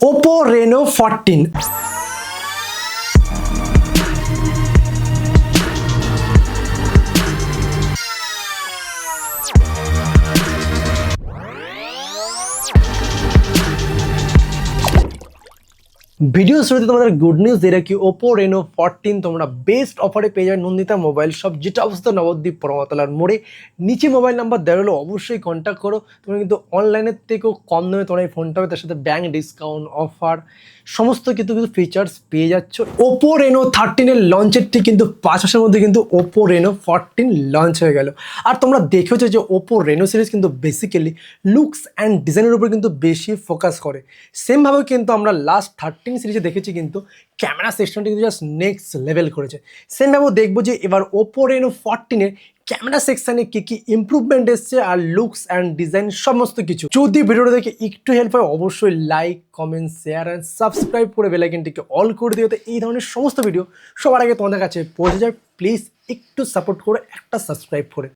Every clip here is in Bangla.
OPPO Reno 14। ভিডিও শুরুতে তোমাদের গুড নিউজ দিয়ে রাখি, OPPO Reno 14 তোমরা বেস্ট অফারে পেয়ে যাবে নন্দিতা মোবাইল শপ, যেটা অবস্থিত নবদ্বীপ পরমতলার মোড়ে। নিচে মোবাইল নাম্বার দেওয়া হলো, অবশ্যই কন্ট্যাক্ট করো। তোমরা কিন্তু অনলাইনের থেকেও কম দামে তোমরা এই ফোনটা হবে, তার সাথে ব্যাংক ডিসকাউন্ট অফার সমস্ত কিছু ফিচার্স পেয়ে যাচ্ছ। OPPO Reno 13 এর লঞ্চের ঠিক কিন্তু 5 মাসের মধ্যে কিন্তু OPPO Reno 14 লঞ্চ হয়ে গেল। আর তোমরা দেখেছো যে OPPO Reno সিরিজ কিন্তু বেসিক্যালি লুকস অ্যান্ড ডিজাইনের উপর কিন্তু বেশি ফোকাস করে। সেমভাবে কিন্তু আমরা লাস্ট 13 সিরিজে দেখেছি কিন্তু ক্যামেরা সেকশনটা কিন্তু জাস্ট নেক্সট লেভেল করেছে। সেমভাবেও দেখবো যে এবার OPPO Reno 14 এর ক্যামেরা সেকশনে কি ইমপ্রুভমেন্ট এসছে আর লুকস অ্যান্ড ডিজাইন সমস্ত কিছু। যদি ভিডিওটা দেখে একটু হেল্প হয়, অবশ্যই like, comment, share and subscribe করে বেল আইকনটিকে অল করে দিও, তো এই ধরনের সমস্ত ভিডিও সবার আগে তোমাদের কাছে পৌঁছে যায়। প্লিজ একটু সাপোর্ট করে একটা সাবস্ক্রাইব করে।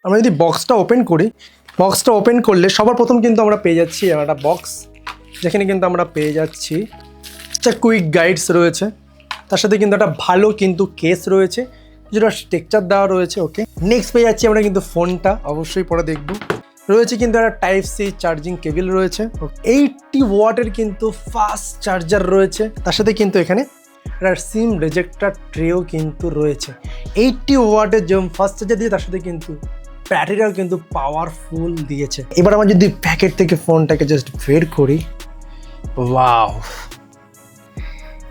আমরা যদি বক্সটা ওপেন করলে সবার প্রথম কিন্তু আমরা পেয়ে যাচ্ছি একটা বক্স, যেখানে কিন্তু আমরা পেয়ে যাচ্ছি একটা কুইক গাইডস রয়েছে, তার সাথে কিন্তু একটা ভালো কিন্তু কেস রয়েছে, যেটা টেক্সচার দেওয়া রয়েছে। ওকে, নেক্সট পেয়ে যাচ্ছি আমরা কিন্তু ফোনটা, অবশ্যই পরে দেখব। রয়েছে কিন্তু একটা টাইপ সি চার্জিং কেবল রয়েছে, 80 ওয়াটের কিন্তু ফাস্ট চার্জার রয়েছে। তার সাথে কিন্তু এখানে একটা সিম রেজেক্টার ট্রেও কিন্তু রয়েছে। 80 ওয়াটের যেমন ফাস্ট চার্জার দিয়ে, তার সাথে কিন্তু ব্যাটারিটাও কিন্তু পাওয়ারফুল দিয়েছে। এবার আমরা যদি প্যাকেট থেকে ফোনটাকে জাস্ট বের করি, ওয়াও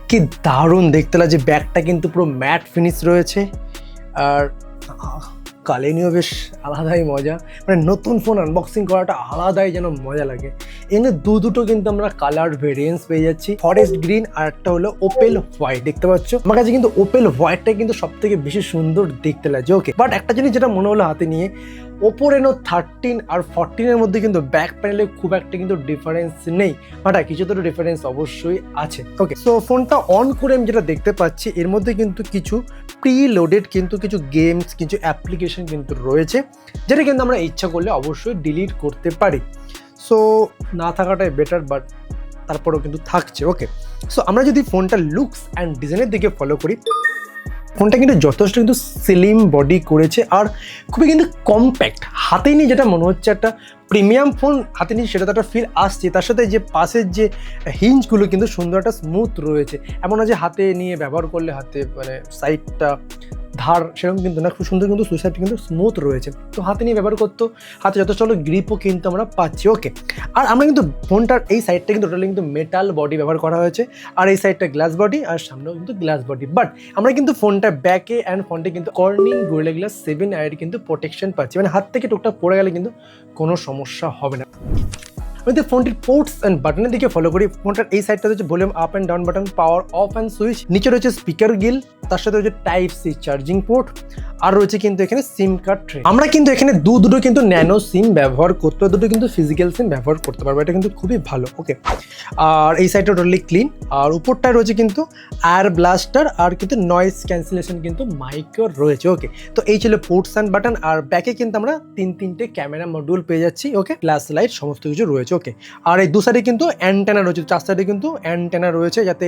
কি দারুণ দেখতে লাগে। ব্যাগটা কিন্তু পুরো ম্যাট ফিনিশ রয়েছে, আর কালেনিও বেশ আলাদাই মজা। মানে নতুন ফোন আনবক্সিং করাটা আলাদাই যেন মজা লাগে। এখানে দুটো কিন্তু আমরা কালার ভেরিয়েন্স পেয়ে যাচ্ছি, ফরেস্ট গ্রিন আর একটা হলো ওপেল হোয়াইট। দেখতে পাচ্ছ আমার কাছে কিন্তু ওপেল হোয়াইটটা কিন্তু সব থেকে বেশি সুন্দর দেখতে লাগছে। ওকে, বাট একটা জিনিস যেটা মনে হলো হাতে নিয়ে, OPPO Reno 13 আর 14 এর মধ্যে কিন্তু ব্যাক প্যানেলে খুব একটা কিন্তু ডিফারেন্স নেই, বাট কিছু তো ডিফারেন্স অবশ্যই আছে। ওকে, সো ফোনটা অন করে আমি যেটা দেখতে পাচ্ছি, এর মধ্যে কিন্তু কিছু প্রি লোডেড কিন্তু কিছু গেমস, কিছু অ্যাপ্লিকেশন কিন্তু রয়েছে, যেটা কিন্তু আমরা ইচ্ছা করলে অবশ্যই ডিলিট করতে পারি। সো না থাকাটাই বেটার, বাট তারপরেও কিন্তু থাকছে। ওকে, সো আমরা যদি ফোনটা লুকস অ্যান্ড ডিজাইনের দিকে ফলো করি, ফোনটা কিন্তু যথেষ্ট কিন্তু স্লিম বডি করেছে আর খুবই কিন্তু কম্প্যাক্ট। হাতে নিয়ে যেটা মনে হচ্ছে একটা প্রিমিয়াম ফোন হাতে নিয়ে, সেটা তো একটা ফিল আসছে। তার সাথে যে পাশের যে হিঞ্জগুলো কিন্তু সুন্দর একটা স্মুথ রয়েছে, এমন না যে হাতে নিয়ে ব্যবহার করলে হাতে মানে সাইডটা ধার সেরকম কিন্তু না, খুব সুন্দর কিন্তু সুইসাইডটা কিন্তু স্মুথ রয়েছে। তো হাতে নিয়ে ব্যবহার করতো, হাতে যথেষ্ট হলো গ্রিপও কিন্তু আমরা পাচ্ছি। ওকে, আর আমরা কিন্তু ফোনটার এই সাইডটা কিন্তু টোটালি কিন্তু মেটাল বডি ব্যবহার করা হয়েছে, আর এই সাইডটা গ্লাস বডি, আর সামনেও কিন্তু গ্লাস বডি। বাট আমরা কিন্তু ফোনটা ব্যাকে অ্যান্ড ফ্রন্টে কিন্তু কর্নিং গোরিলা গ্লাস 7 আইয়ের কিন্তু প্রোটেকশন পাচ্ছি, মানে হাত থেকে টুকটাক পড়ে গেলে কিন্তু কোনো সমস্যা হবে না। আমি ফোনটির পোর্টস অ্যান্ড বাটনের দিকে ফলো করি। ফোনটার এই সাইডটা হচ্ছে volume up and down button, power of and switch, নিচে রয়েছে স্পিকার গিল, তার সাথে রয়েছে টাইপ সি চার্জিং পোর্ট, আর রয়েছে কিন্তু এখানে সিম কার্ড ট্রে। আমরা কিন্তু এখানে দুটো কিন্তু ন্যানো সিম ব্যবহার করতে পারবো, দুটো কিন্তু ফিজিক্যাল সিম ব্যবহার করতে পারবো, এটা কিন্তু খুবই ভালো। ওকে, আর এই সাইডটা টোটালি ক্লিন, আর উপরটায় রয়েছে কিন্তু এয়ার ব্লাস্টার আর কিন্তু নয়েজ ক্যান্সেলেশন কিন্তু মাইক্রো রয়েছে। ওকে, তো এই ছিল পোর্টস অ্যান্ড বাটন। আর ব্যাকে কিন্তু আমরা তিনটে ক্যামেরা মডিউল পেয়ে যাচ্ছি। ওকে, ফ্ল্যাশ লাইট সমস্ত কিছু রয়েছে। ওকে, আর এই দু সাইডে কিন্তু অ্যান্টেনা রয়েছে, 4 সাইডে কিন্তু অ্যান্টেনা রয়েছে, যাতে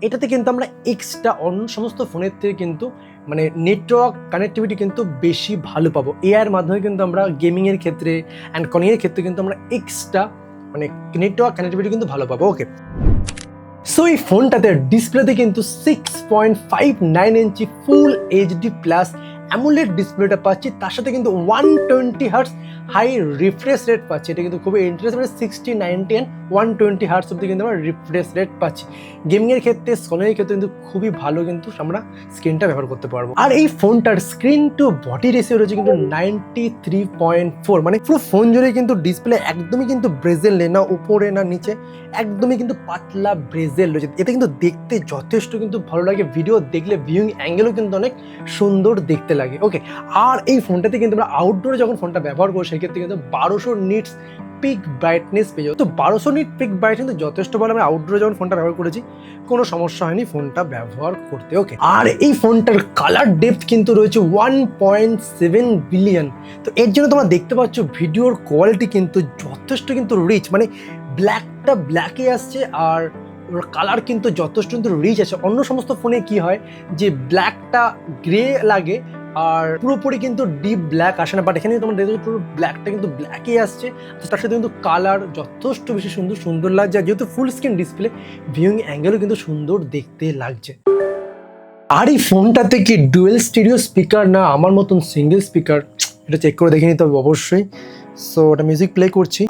এটাতে কিন্তু আমরা এক্সট্রা অন্য সমস্ত ফোনের থেকে কিন্তু মানে নেটওয়ার্ক কানেক্টিভিটি কিন্তু বেশি ভালো পাবো। এআইয়ের মাধ্যমে কিন্তু আমরা গেমিংয়ের ক্ষেত্রে অ্যান্ড কলিংয়ের ক্ষেত্রে কিন্তু আমরা এক্সট্রা মানে নেটওয়ার্ক কানেক্টিভিটি কিন্তু ভালো পাবো। ওকে, সো এই ফোনটাতে ডিসপ্লেতে কিন্তু 6.59 ইঞ্চি ফুল এইচডি প্লাস অ্যামোলেড ডিসপ্লেটা পাচ্ছি, তার সাথে কিন্তু 120 হার্টস হাই রিফ্রেশ রেট পাচ্ছি। এটা কিন্তু খুবই ইন্টারেস্টিং, মানে 60, 90 অ্যান্ড 120 হার্টস অব্দি কিন্তু আমরা রিফ্রেশ রেট পাচ্ছি। গেমিংয়ের ক্ষেত্রে, স্ক্রিনের ক্ষেত্রে কিন্তু খুবই ভালো কিন্তু আমরা স্ক্রিনটা ব্যবহার করতে পারবো। আর এই ফোনটার স্ক্রিন টু বডি রেশিও রয়েছে কিন্তু 93.4, মানে পুরো ফোন জুড়ে কিন্তু ডিসপ্লে একদমই কিন্তু ব্রেজেল নেই, না উপরে না নিচে, একদমই কিন্তু পাতলা ব্রেজেল রয়েছে। এতে কিন্তু দেখতে যথেষ্ট কিন্তু ভালো লাগে, ভিডিও দেখলে ভিউইং অ্যাঙ্গেলও কিন্তু অনেক সুন্দর দেখতে লাগে। ওকে, আর এই ফোনটাতে কিন্তু আমরা আউটডোরে যখন ফোনটা ব্যবহার করি, সেক্ষেত্রে কিন্তু 1200 নিটস পিক ব্রাইটনেস পেয়ে যাবো। তো 1200 নিট পিক ব্রাইটনেস যথেষ্ট ভালো। আমি আউটডোরে যখন ফোনটা ব্যবহার করেছি, কোনো সমস্যা হয়নি ফোনটা ব্যবহার করতে। ওকে, আর এই ফোনটার কালার ডেপথ কিন্তু রয়েছে 1.7 বিলিয়ন। তো এর জন্য তোমরা দেখতে পাচ্ছ ভিডিওর কোয়ালিটি কিন্তু যথেষ্ট কিন্তু রিচ, মানে ব্ল্যাকটা ব্ল্যাকে আসছে, আর ওর কালার কিন্তু যথেষ্ট কিন্তু রিচ আছে। অন্য সমস্ত ফোনে কি হয় যে ব্ল্যাকটা গ্রে লাগে আর পুরোপুরি কিন্তু ডিপ ব্ল্যাক আসে না, বাট এখানে তোমার দেখতে পুরো ব্ল্যাকটা কিন্তু ব্ল্যাকই আসছে। তার সাথে কিন্তু কালার যথেষ্ট বেশি সুন্দর লাগছে, আর যেহেতু ফুল স্ক্রিন ডিসপ্লে ভিউইং অ্যাঙ্গেলও কিন্তু সুন্দর দেখতে লাগছে। আর এই ফোনটাতে কি ডুয়েল স্টিরিও স্পিকার না আমার মতন সিঙ্গেল স্পিকার, এটা চেক করে দেখে নিতে হবে অবশ্যই। সো ওটা মিউজিক প্লে করছি।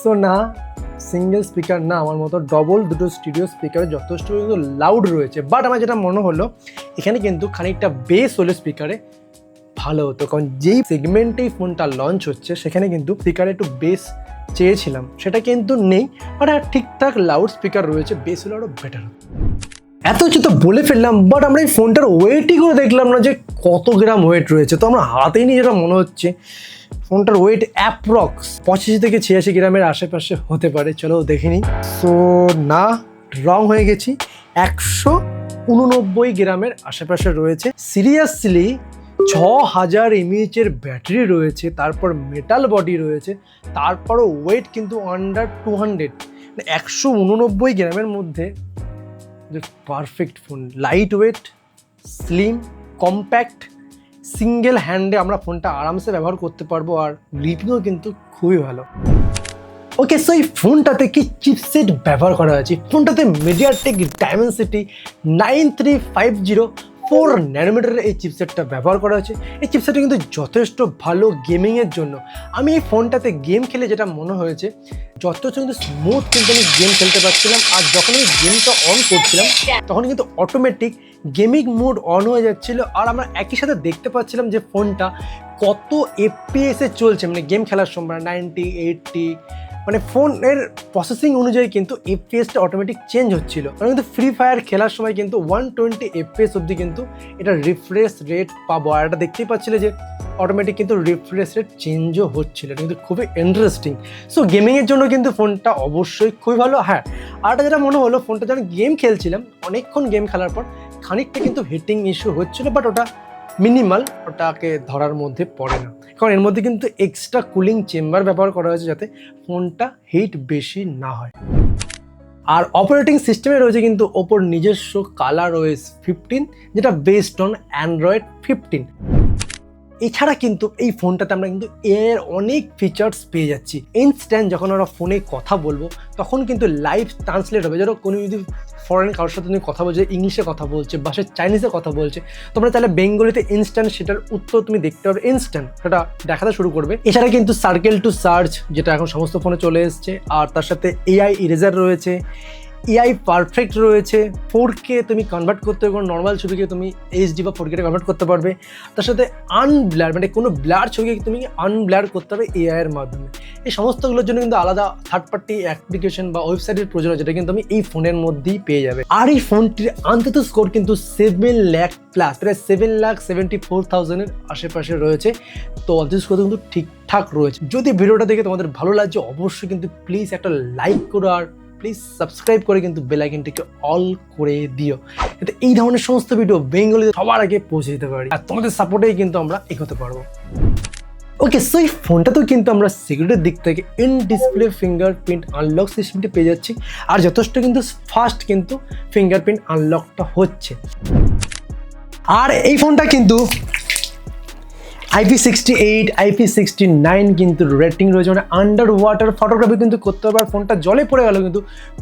সো না, সিঙ্গেল স্পিকার না, আমার মতো ডবল দুটো স্টিরিও স্পিকারে যথেষ্ট কিন্তু লাউড রয়েছে। বাট আমার যেটা মনে হলো এখানে কিন্তু খানিকটা বেস হলে স্পিকারে ভালো হতো, কারণ যেই সেগমেন্টেই ফোনটা লঞ্চ হচ্ছে সেখানে কিন্তু স্পিকারে একটু বেস চেয়েছিলাম, সেটা কিন্তু নেই। বাট আর ঠিকঠাক লাউড স্পিকার রয়েছে, বেস হলে আরও বেটার। এত কিছু তো বলে ফেললাম, বাট আমরা এই ফোনটার ওয়েটই করে দেখলাম না যে কত গ্রাম ওয়েট রয়েছে। তো আমরা হাতেই নিয়ে যেটা মনে হচ্ছে ফোনটার ওয়েট অ্যাপ্রক্স 85 থেকে 86 গ্রামের আশেপাশে হতে পারে। চলো দেখে নিই। সো না, রং হয়ে গেছি, 189 গ্রামের আশেপাশে রয়েছে। সিরিয়াসলি 6000 mAh ব্যাটারি রয়েছে, তারপর মেটাল বডি রয়েছে, তারপরও ওয়েট কিন্তু আন্ডার 200, 189 গ্রামের মধ্যে perfect phone. Lightweight, slim, compact, single হ্যান্ডে আমরা ফোনটা আরামসে ব্যবহার করতে পারবো, আর গ্রিপিংও কিন্তু খুবই ভালো। ওকে, সো এই ফোনটাতে কি চিপসেট ব্যবহার করা হয়েছে? ফোনটাতে মিডিয়াটেক ডাইমেনসিটি 9350 4 ন্যানোমিটারের এই চিপসেটটা ব্যবহার করা হয়েছে। এই চিপসেটটা কিন্তু যথেষ্ট ভালো গেমিংয়ের জন্য। আমি এই ফোনটাতে গেম খেলে যেটা মনে হয়েছে যথেষ্ট কিন্তু স্মুথ কিন্তু আমি গেম খেলতে পারছিলাম, আর যখন আমি গেমটা অন করছিলাম তখন কিন্তু অটোমেটিক গেমিং মোড অন হয়ে যাচ্ছিলো, আর আমরা একই সাথে দেখতে পাচ্ছিলাম যে ফোনটা কত এফপিএসে চলছে, মানে গেম খেলার সময় 90, 80, মানে ফোনের প্রসেসিং অনুযায়ী কিন্তু এফপিএসটা অটোমেটিক চেঞ্জ হচ্ছিল। আমরা কিন্তু ফ্রি ফায়ার খেলার সময় কিন্তু 120 এফপিএস অবধি কিন্তু এটা রিফ্রেশ রেট পাবো, আর এটা দেখতেই পাচ্ছিলে যে অটোমেটিক কিন্তু রিফ্রেশ রেট চেঞ্জও হচ্ছিল। এটা কিন্তু খুবই ইন্টারেস্টিং। সো গেমিংয়ের জন্য কিন্তু ফোনটা অবশ্যই খুবই ভালো। হ্যাঁ, আরটা যেটা মনে হলো, ফোনটা যখন গেম খেলছিলাম অনেকক্ষণ গেম খেলার পর খানিকটা কিন্তু হিটিং ইস্যু হচ্ছিল, বাট ওটা মিনিমাল, ওটাকে ধরার মধ্যে পড়ে না, কারণ এর মধ্যে কিন্তু এক্সট্রা কুলিং চেম্বার ব্যবহার করা হয়েছে যাতে ফোনটা হিট বেশি না হয়। আর অপারেটিং সিস্টেমে রয়েছে কিন্তু ওপোর নিজস্ব ColorOS 15, যেটা বেসড অন অ্যান্ড্রয়েড 15। এছাড়া কিন্তু এই ফোনটাতে আমরা কিন্তু এর অনেক ফিচার্স পেয়ে যাচ্ছি। ইনস্ট্যান্ট যখন আমরা ফোনে কথা বলবো তখন কিন্তু লাইভ ট্রান্সলেট হবে। যেন কোনো যদি ফরেন কারোর সাথে তুমি কথা বলছে, ইংলিশে কথা বলছে বা সে চাইনিজে কথা বলছে, তোমরা তাহলে বেঙ্গলিতে ইনস্ট্যান্ট সেটার উত্তর তুমি দেখতে পাবে, ইনস্ট্যান্ট সেটা দেখাতে শুরু করবে। এছাড়া কিন্তু সার্কেল টু সার্চ, যেটা এখন সমস্ত ফোনে চলে এসছে, আর তার সাথে এআই ইরেজার রয়েছে, এআই পারফেক্ট রয়েছে, 4K তুমি কনভার্ট করতে পারবে, নর্মাল ছবিকে তুমি এইচডি বা 4K কনভার্ট করতে পারবে। তার সাথে আনব্লার, মানে কোনো ব্লার ছবিকে তুমি আনব্লার করতে পারবে এআই এর মাধ্যমে। এই সমস্তগুলোর জন্য কিন্তু আলাদা থার্ড পার্টি অ্যাপ্লিকেশন বা ওয়েবসাইটের প্রয়োজন, যেটা কিন্তু আমি এই ফোনের মধ্যেই পেয়ে যাবে। আর এই ফোনটির আন্তত স্কোর কিন্তু 7 লাখ প্লাস, প্রায় 7,74,000 আশেপাশে রয়েছে। তো অন্তত স্কোর কিন্তু ঠিকঠাক রয়েছে। যদি ভিডিওটা দেখে তোমাদের ভালো লাগছে অবশ্যই কিন্তু প্লিজ একটা লাইক করো, আর প্লিজ সাবস্ক্রাইব করে কিন্তু বেল আইকনটিকে অল করে দিও, যাতে এই ধরনের সমস্ত ভিডিও বেঙ্গলি সবার আগে পৌঁছে দিতে পারি, আর তোমাদের সাপোর্টেই কিন্তু আমরা এগোতে পারবো। ওকে, সো এই ফোনটাতেও কিন্তু আমরা সিকিউরিটির দিক থেকে ইন ডিসপ্লে ফিঙ্গারপ্রিন্ট আনলক সিস্টেমটি পেয়ে যাচ্ছি, আর যথেষ্ট কিন্তু ফাস্ট কিন্তু ফিঙ্গারপ্রিন্ট আনলকটা হচ্ছে। আর এই ফোনটা কিন্তু IP68, IP69 কিন্তু রেটিং রয়েছে, মানে আন্ডার ওয়াটার ফটোগ্রাফি কিন্তু করতে পারবে। আর ফোনটা জলে পড়ে গেল কিন্তু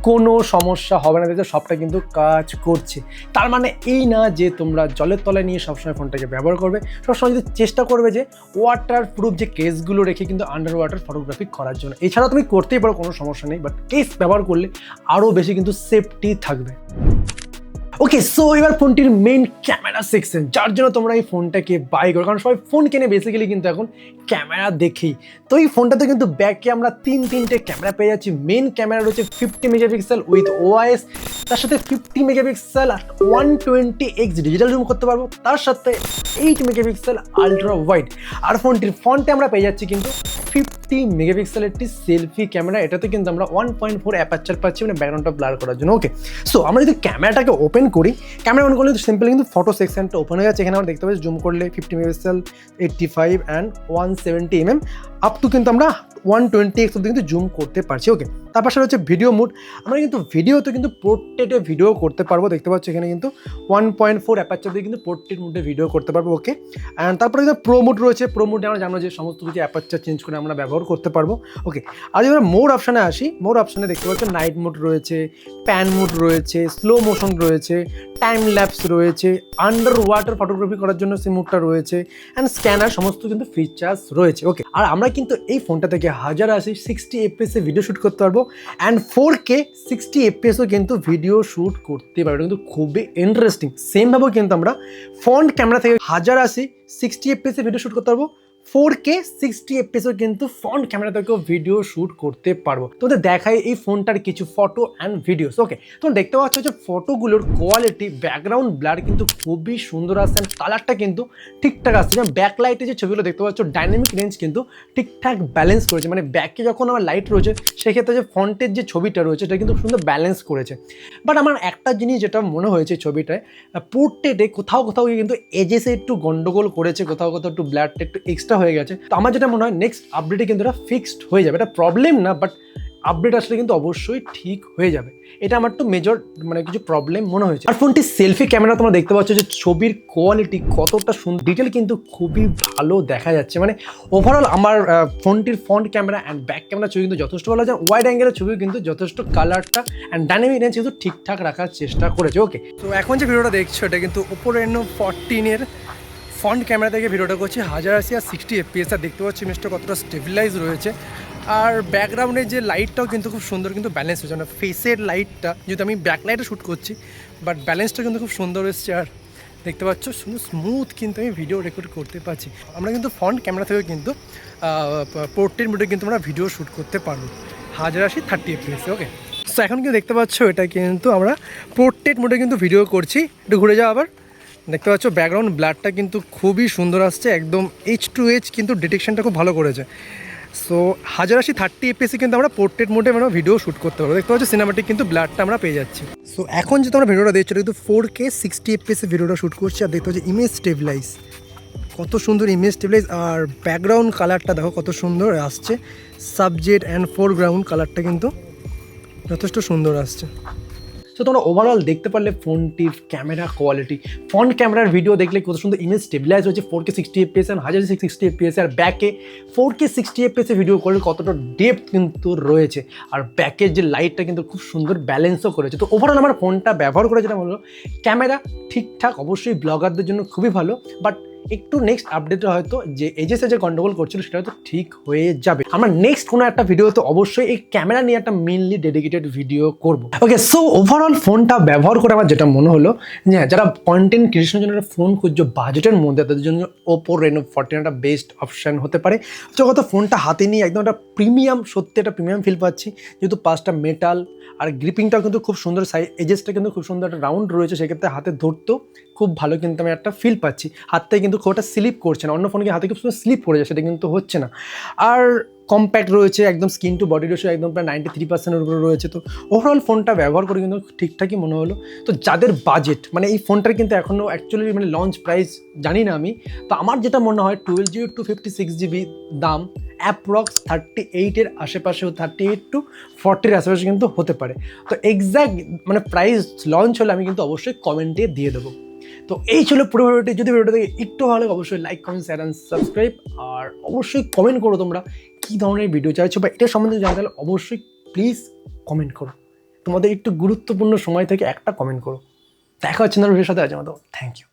কোনো সমস্যা হবে না, দেখতে সবটা কিন্তু কাজ করছে। তার মানে এই না যে তোমরা জলের তলায় নিয়ে সবসময় ফোনটাকে ব্যবহার করবে, সবসময় যদি চেষ্টা করবে যে ওয়াটার প্রুফ যে কেসগুলো রেখে কিন্তু আন্ডার ওয়াটার ফটোগ্রাফি করার জন্য। এছাড়া তুমি করতেই পারো, কোনো সমস্যা নেই, বাট কেস ব্যবহার করলে আরও বেশি কিন্তু সেফটি থাকবে। ওকে, সো এবার ফোনটির মেইন ক্যামেরা সেকশন, যার জন্য তোমরা এই ফোনটাকে বাই করো, কারণ সবাই ফোন কেনে বেসিক্যালি কিন্তু এখন ক্যামেরা দেখেই। তো এই ফোনটাতে কিন্তু ব্যাকে আমরা তিনটে ক্যামেরা পেয়ে যাচ্ছি। মেইন ক্যামেরা রয়েছে 50 মেগাপিক্সেল উইথ ওআইএস, তার সাথে 50 মেগাপিক্সেল 120x ডিজিটাল জুম করতে পারবো, তার সাথে 8 মেগাপিক্সেল আলট্রা ওয়াইড। আর ফোনটির ফন্টে আমরা পেয়ে যাচ্ছি কিন্তু 50 মেগাপিক্সেলের একটি সেলফি ক্যামেরা। এটাতে কিন্তু আমরা 1.4 অ্যাপারচার পাচ্ছি, মানে ব্যাকগ্রাউন্ডটা ব্লার করার জন্য। ওকে, সো আমরা যদি ক্যামেরাটাকে ওপেন করি, ক্যামেরা অন করলে সিম্পল কিন্তু ফটো সেকশনটা ওপেন হয়ে যাচ্ছে। এখানে আমরা দেখতে পাচ্ছি জুম করলে 50 megapixel, 85 and 170 mm up to কিন্তু আমরা 120x অব্দি কিন্তু জুম করতে পারছি। ওকে, তার পাশে হচ্ছে ভিডিও মোড। আমরা কিন্তু ভিডিওতে কিন্তু পোর্ট্রেটে ভিডিও করতে পারবো। দেখতে পাচ্ছি এখানে কিন্তু 1.4 অ্যাপারচার দিয়ে কিন্তু পোর্ট্রেট মোডে ভিডিও করতে পারবো। ওকে, অ্যান্ড তারপরে কিন্তু প্রো মোড রয়েছে। প্রো মোডে আমরা জানো যে সমস্ত কিছু অ্যাপারচার চেঞ্জ করে আমরা ব্যবহার করতে পারবো। ওকে, আর যদি আমরা মোড অপশানে আসি, মোড অপশানে দেখতে পাচ্ছি নাইট মোড রয়েছে, প্যান মোড রয়েছে, স্লো মোশন রয়েছে, টাইম ল্যাপস রয়েছে, আন্ডার ওয়াটার ফটোগ্রাফি করার জন্য সেই মোডটা রয়েছে, অ্যান্ড স্ক্যানার সমস্ত কিন্তু ফিচার্স রয়েছে। ওকে, আর আমরা কিন্তু এই ফোনটা থেকে 1080 60 fps ভিডিও শ্যুট করতে পারবো, অ্যান্ড 4K 60 fpsও কিন্তু ভিডিও শ্যুট করতে পারবো। কিন্তু খুবই ইন্টারেস্টিং। সেমভাবেও কিন্তু আমরা ফ্রন্ট ক্যামেরা থেকে 1080 60 fps ভিডিও শ্যুট করতে পারবো, 4K 60 fpsও কিন্তু ফ্রন্ট ক্যামেরা থেকেও ভিডিও শ্যুট করতে পারবো। তোমাদের দেখাই এই ফোনটার কিছু ফটো অ্যান্ড ভিডিওস। ওকে, তোমরা দেখতে পাচ্ছ যে ফটোগুলোর কোয়ালিটি, ব্যাকগ্রাউন্ড ব্লার কিন্তু খুবই সুন্দর আসছে, অ্যান্ড কালারটা কিন্তু ঠিকঠাক আসছে। যেমন ব্যাকলাইটে যে ছবিগুলো দেখতে পাচ্ছ, ডাইনামিক রেঞ্জ কিন্তু ঠিকঠাক ব্যালেন্স করেছে। মানে ব্যাকে যখন আমার লাইট রয়েছে, সেক্ষেত্রে যে ফ্রন্টের যে ছবিটা রয়েছে এটা কিন্তু সুন্দর ব্যালেন্স করেছে। বাট আমার একটা জিনিস যেটা মনে হয়েছে ছবিটায়, পোর্ট্রেটে কোথাও কোথাও কিন্তু এজেসে একটু গন্ডগোল করেছে, কোথাও কোথাও একটু ব্লারটা একটু এক্সট্রা হয়ে গেছে। তো আমার যেটা মনে হয় নেক্সট আপডেটে কিন্তু এটা ফিক্সড হয়ে যাবে। এটা প্রবলেম না, বাট আপডেট আসলে কিন্তু অবশ্যই ঠিক হয়ে যাবে। এটা আমার তো মেজর মানে কিছু প্রবলেম মনে হয়েছে। আর ফোনটির সেলফি ক্যামেরা তোমরা দেখতে পাচ্ছ যে ছবির কোয়ালিটি কতটা সুন্দর, ডিটেল কিন্তু খুবই ভালো দেখা যাচ্ছে। মানে ওভারঅল আমার ফোনটির front camera and back camera ছবি কিন্তু যথেষ্ট ভালো আছে। ওয়াইড অ্যাঙ্গেলের ছবিও কিন্তু যথেষ্ট কালারটা অ্যান্ড ডাইনামিক রেঞ্জ কিন্তু ঠিকঠাক রাখার চেষ্টা করেছে। ওকে, তো এখন যে ভিডিওটা দেখছো এটা কিন্তু OPPO Reno 14 ফ্রন্ট ক্যামেরা থেকে ভিডিওটা করছি 1080 আর 60 fps। আর দেখতে পাচ্ছি জিনিসটা কতটা স্টেবিলাইজ রয়েছে। আর ব্যাকগ্রাউন্ডের যে লাইটটাও কিন্তু খুব সুন্দর কিন্তু ব্যালেন্স হয়েছে। মানে ফেসের লাইটটা যেহেতু আমি ব্যাকলাইটে শ্যুট করছি, বাট ব্যালেন্সটা কিন্তু খুব সুন্দর এসছে। আর দেখতে পাচ্ছ সুন্দর স্মুথ কিন্তু আমি ভিডিও রেকর্ড করতে পারছি। আমরা কিন্তু ফ্রন্ট ক্যামেরা থেকেও কিন্তু পোর্ট্রেট মোডে কিন্তু আমরা ভিডিও শ্যুট করতে পারবো 1080 30 fps। ওকে, সো এখন কিন্তু দেখতে পাচ্ছ এটা কিন্তু আমরা পোর্ট্রেট মোডে কিন্তু ভিডিও করছি। একটু ঘুরে যাও আবার। দেখতে পাচ্ছ ব্যাকগ্রাউন্ড ব্লারটা কিন্তু খুবই সুন্দর আসছে, একদম H2H কিন্তু ডিটেকশনটা খুব ভালো করেছে। সো 1080 30 fps কিন্তু আমরা পোর্ট্রেট মোডে আমরা ভিডিও শ্যুট করতে পারবো। দেখতে পাচ্ছ সিনেমাটিক কিন্তু ব্লারটা আমরা পেয়ে যাচ্ছি। সো এখন যে তোমরা ভিডিওটা দেখছো কিন্তু 4K 60 fps ভিডিওটা শ্যুট করছি। আর দেখতে পাচ্ছ ইমেজ স্টেবিলাইজ, কত সুন্দর ইমেজ স্টেবিলাইজ। আর ব্যাকগ্রাউন্ড কালারটা দেখো কত সুন্দর আসছে, সাবজেক্ট অ্যান্ড ফোরগ্রাউন্ড কালারটা কিন্তু যথেষ্ট সুন্দর আসছে। সো তোমরা ওভারঅল দেখতে পারলে ফোনটির ক্যামেরা কোয়ালিটি, ফ্রন্ট ক্যামেরার ভিডিও দেখলে কত সুন্দর ইমেজ স্টেবিলাইজ হয়েছে 4K 60 fps আর 1080 60 fps। আর ব্যাকে 4K 60 fps ভিডিও করলে কতটা ডেপথ কিন্তু রয়েছে। আর ব্যাকের যে লাইটটা কিন্তু খুব সুন্দর ব্যালেন্সও করেছে। তো ওভারঅল আমার ফোনটা ব্যবহার করে যেটা বললো, ক্যামেরা ঠিকঠাক, অবশ্যই ব্লগারদের জন্য খুবই ভালো। বাট একটু নেক্সট আপডেটে হয়তো যে এজেসে যে গন্ডগোল করছিল সেটা হয়তো ঠিক হয়ে যাবে। আমরা নেক্সট কোনো একটা ভিডিওতে অবশ্যই এই ক্যামেরা নিয়ে একটা মেনলি ডেডিকেটেড ভিডিও করবো। ওকে, সো ওভারঅল ফোনটা ব্যবহার করে আমার যেটা মনে হলো যে যারা কন্টেন্ট ক্রিয়েশনের জন্য একটা ফোন খুঁজছো বাজেটের মধ্যে, তাদের জন্য OPPO Reno 14 একটা বেস্ট অপশান হতে পারে। যত ফোনটা হাতে নিয়ে একদম একটা প্রিমিয়াম, সত্যি একটা প্রিমিয়াম ফিল পাচ্ছি, যেহেতু পাঁচটা মেটাল আর গ্রিপিংটাও কিন্তু খুব সুন্দর, এজেসটা কিন্তু খুব সুন্দর একটা রাউন্ড রয়েছে, সেক্ষেত্রে হাতে ধরতেও খুব ভালো কিন্তু আমি একটা ফিল পাচ্ছি। হাতটাই কিন্তু খুব একটা স্লিপ করছে না, অন্য ফোনকে হাতে খুব সুন্দর স্লিপ করে যায়, সেটা কিন্তু হচ্ছে না। আর কম্প্যাক্ট রয়েছে, একদম স্কিন টু বডি রেশিও একদম প্রায় 93%-এর উপরে রয়েছে। তো ওভারঅল ফোনটা ব্যবহার করে কিন্তু ঠিকঠাকই মনে হলো। তো যাদের বাজেট, মানে এই ফোনটার কিন্তু এখনও অ্যাকচুয়ালি মানে লঞ্চ প্রাইস জানি না আমি, তো আমার যেটা মনে হয় 12GB to 56GB দাম, অ্যাপ্রক্স 38-এর আশেপাশে, 38 to 40-এর আশেপাশে কিন্তু হতে পারে। তো এক্স্যাক্ট মানে প্রাইস লঞ্চ হলে আমি কিন্তু অবশ্যই কমেন্টে দিয়ে দেবো। তো এই ছিল পুরো ভিডিওটি। যদি ভিডিওটা থেকে একটু ভালো লাগে অবশ্যই like, comment, share and subscribe. আর অবশ্যই কমেন্ট করো তোমরা কী ধরনের ভিডিও চাইছো বা এটা সম্বন্ধে জানতে হলে অবশ্যই প্লিজ কমেন্ট করো। তোমাদের একটু গুরুত্বপূর্ণ সময় থেকে একটা কমেন্ট করো। দেখা হচ্ছে না ভিডিওর সাথে। আজ আমাদের থ্যাংক ইউ।